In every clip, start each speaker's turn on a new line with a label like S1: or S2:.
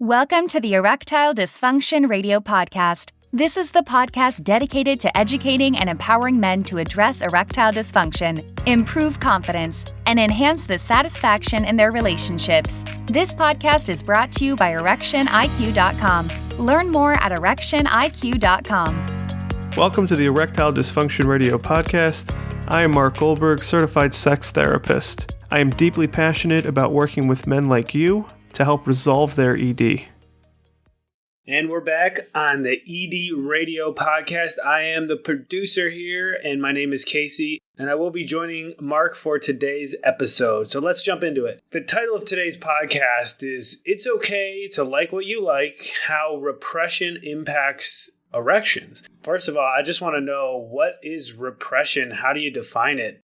S1: Welcome to the Erectile Dysfunction Radio Podcast. This is the podcast dedicated to educating and empowering men to address erectile dysfunction, improve confidence, and enhance the satisfaction in their relationships. This podcast is brought to you by ErectionIQ.com. Learn more at ErectionIQ.com.
S2: Welcome to the Erectile Dysfunction Radio Podcast. I am Mark Goldberg, certified sex therapist. I am deeply passionate about working with men like you to help resolve their ED.
S3: And we're back on the ED Radio Podcast. I am the producer here, and my name is Casey, and I will be joining Mark for today's episode. So let's jump into it. The title of today's podcast is It's Okay to Like What You Like, How Repression Impacts Erections. First of all, I just want to know, what is repression? How do you define it?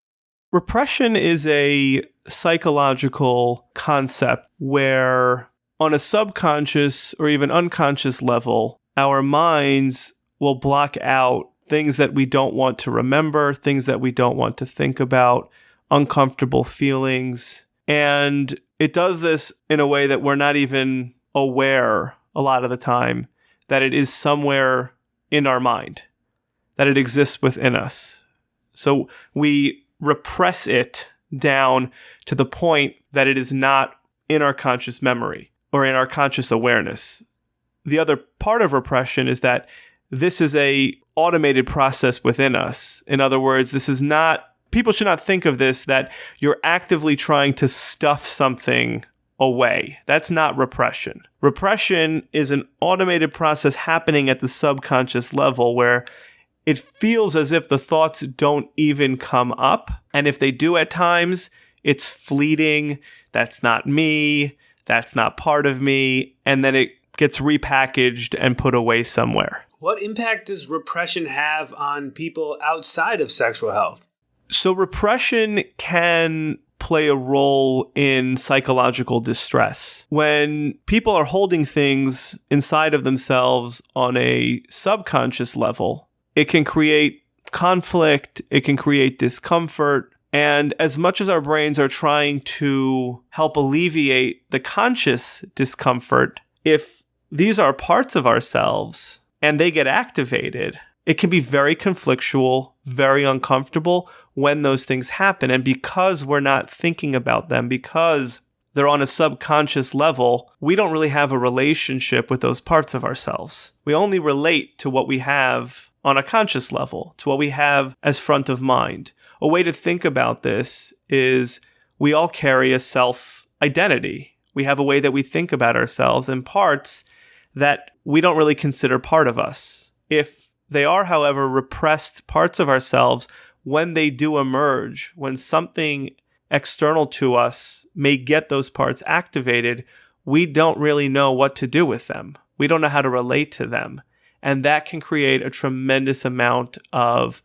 S2: Repression is a psychological concept where on a subconscious or even unconscious level, our minds will block out things that we don't want to remember, things that we don't want to think about, uncomfortable feelings. And it does this in a way that we're not even aware a lot of the time that it is somewhere in our mind, that it exists within us. So we repress it down to the point that it is not in our conscious memory or in our conscious awareness. The other part of repression is that this is a automated process within us. In other words, this is not, people should not think of this that you're actively trying to stuff something away. That's not repression. Repression is an automated process happening at the subconscious level where it feels as if the thoughts don't even come up. And if they do at times, it's fleeting. That's not me. That's not part of me. And then it gets repackaged and put away somewhere.
S3: What impact does repression have on people outside of sexual health?
S2: So repression can play a role in psychological distress. When people are holding things inside of themselves on a subconscious level, it can create conflict, it can create discomfort. And as much as our brains are trying to help alleviate the conscious discomfort, if these are parts of ourselves and they get activated, it can be very conflictual, very uncomfortable when those things happen. And because we're not thinking about them, because they're on a subconscious level, we don't really have a relationship with those parts of ourselves. We only relate to what we have on a conscious level, to what we have as front of mind. A way to think about this is we all carry a self-identity. We have a way that we think about ourselves and parts that we don't really consider part of us. If they are, however, repressed parts of ourselves, when they do emerge, when something external to us may get those parts activated, we don't really know what to do with them. We don't know how to relate to them. And that can create a tremendous amount of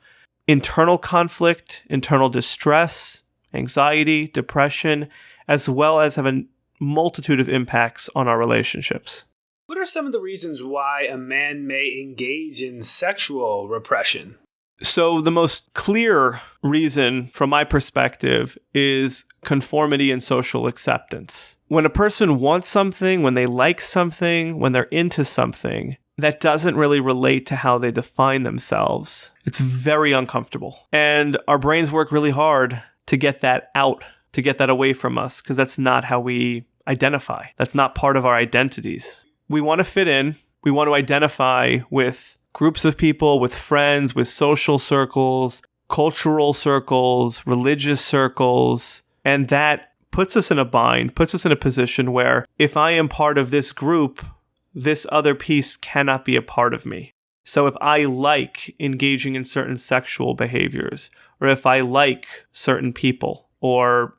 S2: internal conflict, internal distress, anxiety, depression, as well as have a multitude of impacts on our relationships.
S3: What are some of the reasons why a man may engage in sexual repression?
S2: So the most clear reason from my perspective is conformity and social acceptance. When a person wants something, when they like something, when they're into something, that doesn't really relate to how they define themselves. It's very uncomfortable. And our brains work really hard to get that out, to get that away from us, because that's not how we identify. That's not part of our identities. We want to fit in. We want to identify with groups of people, with friends, with social circles, cultural circles, religious circles. And that puts us in a bind, puts us in a position where if I am part of this group, this other piece cannot be a part of me. So if I like engaging in certain sexual behaviors, or if I like certain people, or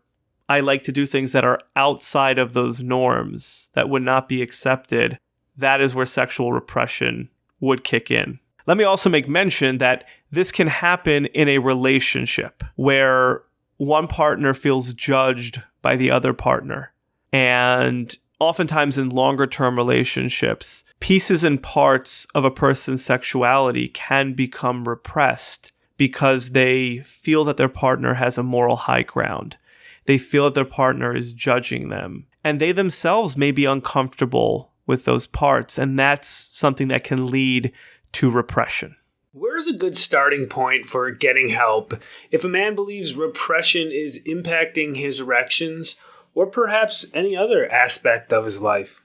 S2: I like to do things that are outside of those norms that would not be accepted, that is where sexual repression would kick in. Let me also make mention that this can happen in a relationship where one partner feels judged by the other partner. And oftentimes in longer-term relationships, pieces and parts of a person's sexuality can become repressed because they feel that their partner has a moral high ground. They feel that their partner is judging them. And they themselves may be uncomfortable with those parts, and that's something that can lead to repression.
S3: Where's a good starting point for getting help if a man believes repression is impacting his erections or perhaps any other aspect of his life?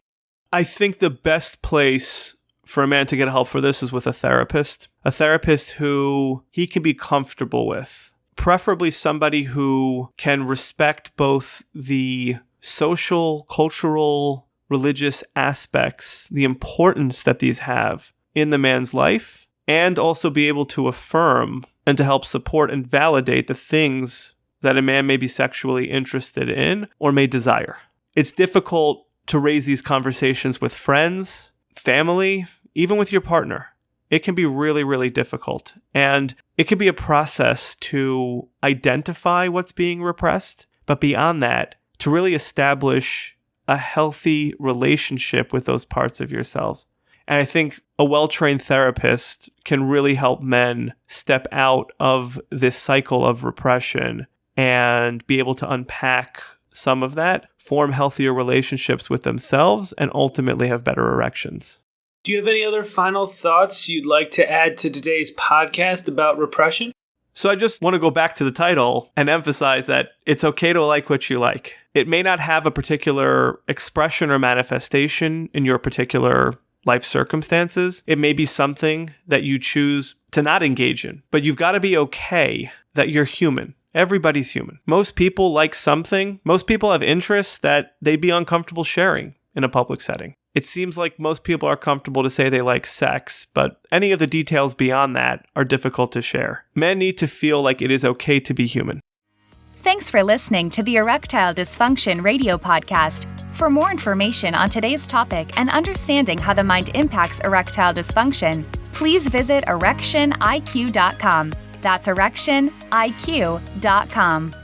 S2: I think the best place for a man to get help for this is with a therapist who he can be comfortable with, preferably somebody who can respect both the social, cultural, religious aspects, the importance that these have in the man's life, and also be able to affirm and to help support and validate the things that a man may be sexually interested in or may desire. It's difficult to raise these conversations with friends, family, even with your partner. It can be really, really difficult. And it can be a process to identify what's being repressed, but beyond that, to really establish a healthy relationship with those parts of yourself. And I think a well-trained therapist can really help men step out of this cycle of repression and be able to unpack some of that, form healthier relationships with themselves, and ultimately have better erections.
S3: Do you have any other final thoughts you'd like to add to today's podcast about repression?
S2: So I just want to go back to the title and emphasize that it's okay to like what you like. It may not have a particular expression or manifestation in your particular life circumstances. It may be something that you choose to not engage in, but you've got to be okay that you're human. Everybody's human. Most people like something. Most people have interests that they'd be uncomfortable sharing in a public setting. It seems like most people are comfortable to say they like sex, but any of the details beyond that are difficult to share. Men need to feel like it is okay to be human.
S1: Thanks for listening to the Erectile Dysfunction Radio Podcast. For more information on today's topic and understanding how the mind impacts erectile dysfunction, please visit erectioniq.com. That's erectioniq.com.